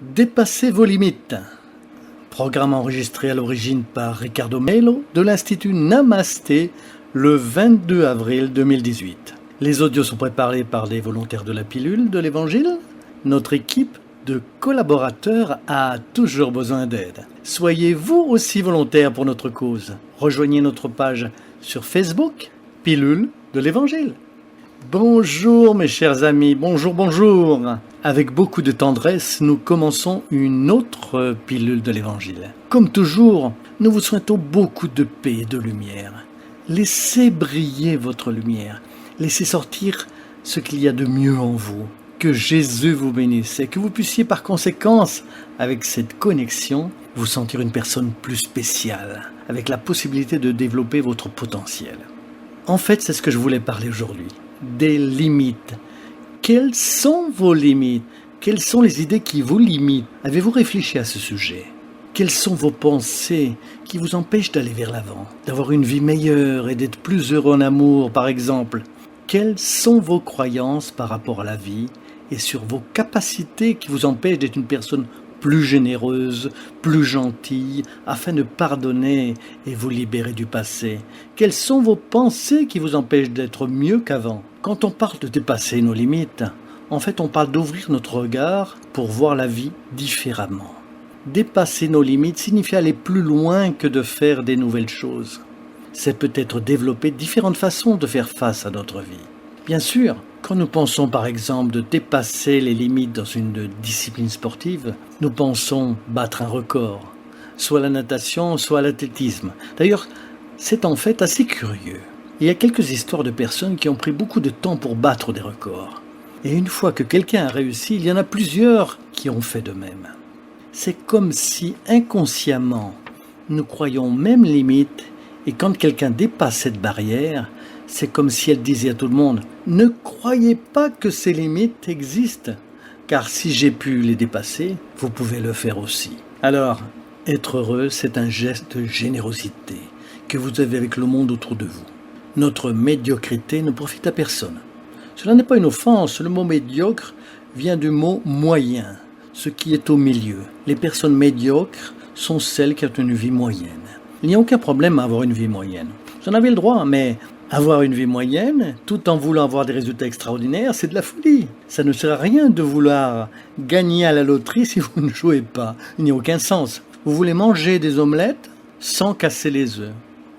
Dépassez vos limites. Programme enregistré à l'origine par Ricardo Melo de l'Institut Namasté le 22 avril 2018. Les audios sont préparés par les volontaires de la pilule de l'Évangile. Notre équipe de collaborateurs a toujours besoin d'aide. Soyez vous aussi volontaires pour notre cause. Rejoignez notre page sur Facebook, Pilule de l'Évangile. Bonjour mes chers amis, bonjour. Avec beaucoup de tendresse, nous commençons une autre pilule de l'Évangile. Comme toujours, nous vous souhaitons beaucoup de paix et de lumière. Laissez briller votre lumière, laissez sortir ce qu'il y a de mieux en vous. Que Jésus vous bénisse et que vous puissiez par conséquence, avec cette connexion, vous sentir une personne plus spéciale, avec la possibilité de développer votre potentiel. En fait, c'est ce que je voulais parler aujourd'hui. Des limites. Quelles sont vos limites? Quelles sont les idées qui vous limitent? Avez-vous réfléchi à ce sujet? Quelles sont vos pensées qui vous empêchent d'aller vers l'avant, d'avoir une vie meilleure et d'être plus heureux en amour, par exemple? Quelles sont vos croyances par rapport à la vie et sur vos capacités qui vous empêchent d'être une personne plus généreuse, plus gentille, afin de pardonner et vous libérer du passé? Quelles sont vos pensées qui vous empêchent d'être mieux qu'avant? Quand on parle de dépasser nos limites, en fait on parle d'ouvrir notre regard pour voir la vie différemment. Dépasser nos limites signifie aller plus loin que de faire des nouvelles choses. C'est peut-être développer différentes façons de faire face à notre vie. Bien sûr, quand nous pensons par exemple de dépasser les limites dans une discipline sportive, nous pensons battre un record, soit la natation, soit l'athlétisme. D'ailleurs, c'est en fait assez curieux. Il y a quelques histoires de personnes qui ont pris beaucoup de temps pour battre des records. Et une fois que quelqu'un a réussi, il y en a plusieurs qui ont fait de même. C'est comme si inconsciemment, nous croyons même limite, et quand quelqu'un dépasse cette barrière, c'est comme si elle disait à tout le monde « Ne croyez pas que ces limites existent, car si j'ai pu les dépasser, vous pouvez le faire aussi. » Alors, être heureux, c'est un geste de générosité que vous avez avec le monde autour de vous. Notre médiocrité ne profite à personne. Cela n'est pas une offense, le mot médiocre vient du mot moyen, ce qui est au milieu. Les personnes médiocres sont celles qui ont une vie moyenne. Il n'y a aucun problème à avoir une vie moyenne. Vous en avez le droit, mais avoir une vie moyenne, tout en voulant avoir des résultats extraordinaires, c'est de la folie. Ça ne sert à rien de vouloir gagner à la loterie si vous ne jouez pas. Il n'y a aucun sens. Vous voulez manger des omelettes sans casser les œufs.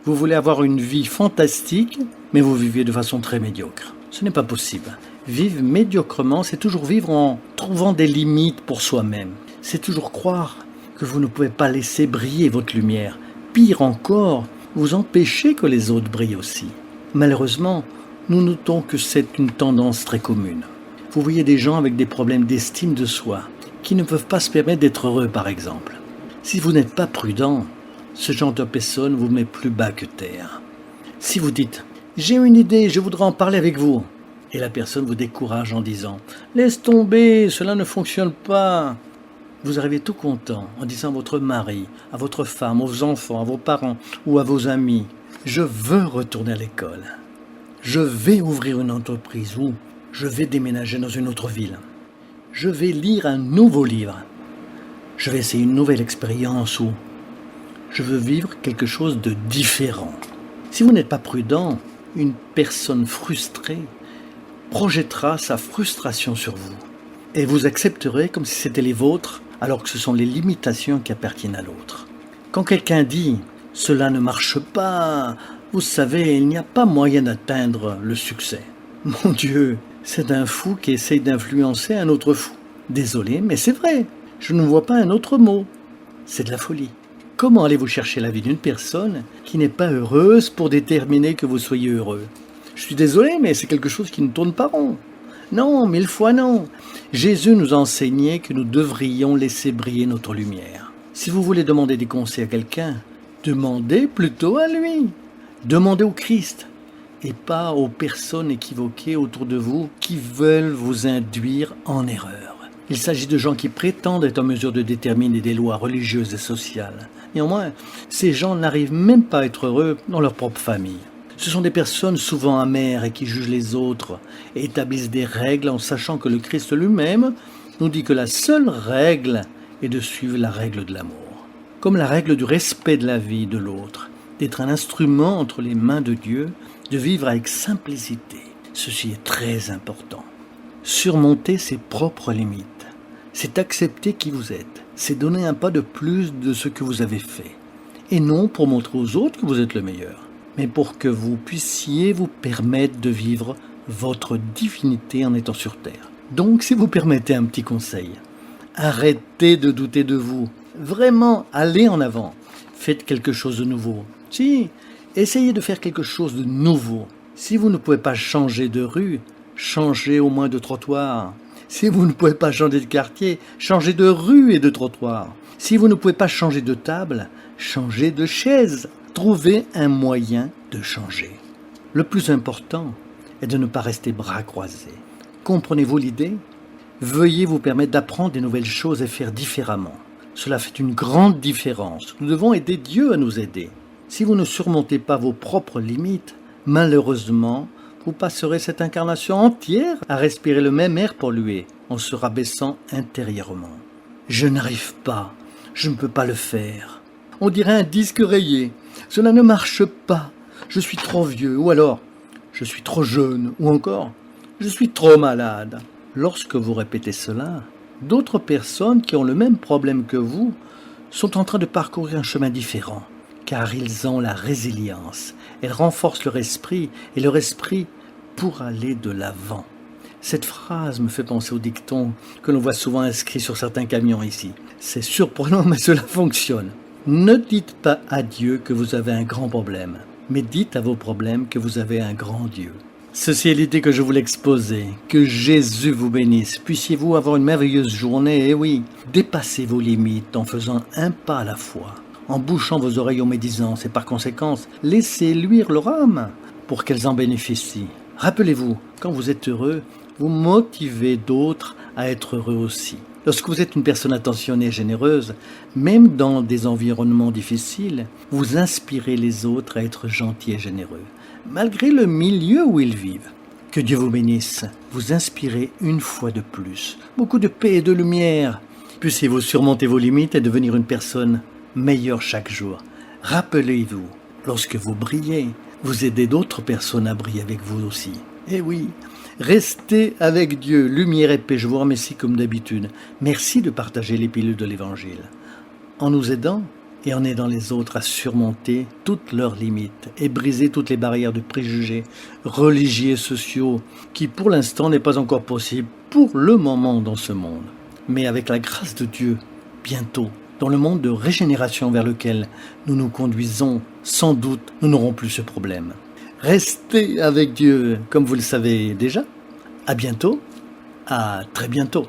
Vous voulez avoir une vie fantastique, mais vous vivez de façon très médiocre. Ce n'est pas possible. Vivre médiocrement, c'est toujours vivre en trouvant des limites pour soi-même. C'est toujours croire que vous ne pouvez pas laisser briller votre lumière. Pire encore, vous empêchez que les autres brillent aussi. Malheureusement, nous notons que c'est une tendance très commune. Vous voyez des gens avec des problèmes d'estime de soi, qui ne peuvent pas se permettre d'être heureux par exemple. Si vous n'êtes pas prudent, ce genre de personne vous met plus bas que terre. Si vous dites « J'ai une idée, je voudrais en parler avec vous », et la personne vous décourage en disant « Laisse tomber, cela ne fonctionne pas », vous arrivez tout content en disant à votre mari, à votre femme, aux enfants, à vos parents ou à vos amis « Je veux retourner à l'école, je vais ouvrir une entreprise ou je vais déménager dans une autre ville, je vais lire un nouveau livre, je vais essayer une nouvelle expérience ou je veux vivre quelque chose de différent. » Si vous n'êtes pas prudent, une personne frustrée projettera sa frustration sur vous et vous accepterez comme si c'était les vôtres alors que ce sont les limitations qui appartiennent à l'autre. Quand quelqu'un dit « cela ne marche pas », vous savez, il n'y a pas moyen d'atteindre le succès. Mon Dieu, c'est un fou qui essaye d'influencer un autre fou. Désolé, mais c'est vrai, je ne vois pas un autre mot. C'est de la folie. Comment allez-vous chercher la vie d'une personne qui n'est pas heureuse pour déterminer que vous soyez heureux? Je suis désolé, mais c'est quelque chose qui ne tourne pas rond. Non, 1000 fois non. Jésus nous a enseigné que nous devrions laisser briller notre lumière. Si vous voulez demander des conseils à quelqu'un, demandez plutôt à lui. Demandez au Christ et pas aux personnes équivoquées autour de vous qui veulent vous induire en erreur. Il s'agit de gens qui prétendent être en mesure de déterminer des lois religieuses et sociales. Néanmoins, ces gens n'arrivent même pas à être heureux dans leur propre famille. Ce sont des personnes souvent amères et qui jugent les autres et établissent des règles en sachant que le Christ lui-même nous dit que la seule règle est de suivre la règle de l'amour, comme la règle du respect de la vie de l'autre, d'être un instrument entre les mains de Dieu, de vivre avec simplicité. Ceci est très important. Surmonter ses propres limites, c'est accepter qui vous êtes, c'est donner un pas de plus de ce que vous avez fait. Et non pour montrer aux autres que vous êtes le meilleur, mais pour que vous puissiez vous permettre de vivre votre divinité en étant sur terre. Donc, si vous permettez un petit conseil, arrêtez de douter de vous. Vraiment, allez en avant. Faites quelque chose de nouveau. Si, essayez de faire quelque chose de nouveau. Si vous ne pouvez pas changer de rue, changez au moins de trottoir. Si vous ne pouvez pas changer de quartier, changez de rue et de trottoir. Si vous ne pouvez pas changer de table, changez de chaise. Trouvez un moyen de changer. Le plus important est de ne pas rester bras croisés. Comprenez-vous l'idée ? Veuillez vous permettre d'apprendre des nouvelles choses et faire différemment. Cela fait une grande différence. Nous devons aider Dieu à nous aider. Si vous ne surmontez pas vos propres limites, malheureusement, vous passerez cette incarnation entière à respirer le même air pollué, en se rabaissant intérieurement. Je n'arrive pas, je ne peux pas le faire. On dirait un disque rayé. Cela ne marche pas. Je suis trop vieux, ou alors je suis trop jeune, ou encore je suis trop malade. Lorsque vous répétez cela, d'autres personnes qui ont le même problème que vous sont en train de parcourir un chemin différent, car ils ont la résilience. Elles renforcent leur esprit, et leur esprit pour aller de l'avant. Cette phrase me fait penser au dicton que l'on voit souvent inscrit sur certains camions ici. C'est surprenant, mais cela fonctionne. Ne dites pas à Dieu que vous avez un grand problème, mais dites à vos problèmes que vous avez un grand Dieu. Ceci est l'idée que je voulais exposer. Que Jésus vous bénisse. Puissiez-vous avoir une merveilleuse journée. Et oui, dépassez vos limites en faisant un pas à la fois, en bouchant vos oreilles aux médisances et par conséquent, laissez luire leur âme pour qu'elles en bénéficient. Rappelez-vous, quand vous êtes heureux, vous motivez d'autres à être heureux aussi. Lorsque vous êtes une personne attentionnée et généreuse, même dans des environnements difficiles, vous inspirez les autres à être gentils et généreux, malgré le milieu où ils vivent. Que Dieu vous bénisse, vous inspirez une fois de plus, beaucoup de paix et de lumière. Puissiez-vous surmonter vos limites et devenir une personne meilleure chaque jour. Rappelez-vous, lorsque vous brillez, vous aidez d'autres personnes à briller avec vous aussi. Eh oui, restez avec Dieu, lumière et paix. Je vous remercie comme d'habitude. Merci de partager les pilules de l'Évangile. En nous aidant et en aidant les autres à surmonter toutes leurs limites et briser toutes les barrières de préjugés religieux et sociaux qui pour l'instant n'est pas encore possible pour le moment dans ce monde. Mais avec la grâce de Dieu, bientôt, dans le monde de régénération vers lequel nous nous conduisons, sans doute, nous n'aurons plus ce problème. Restez avec Dieu, comme vous le savez déjà. À bientôt, à très bientôt.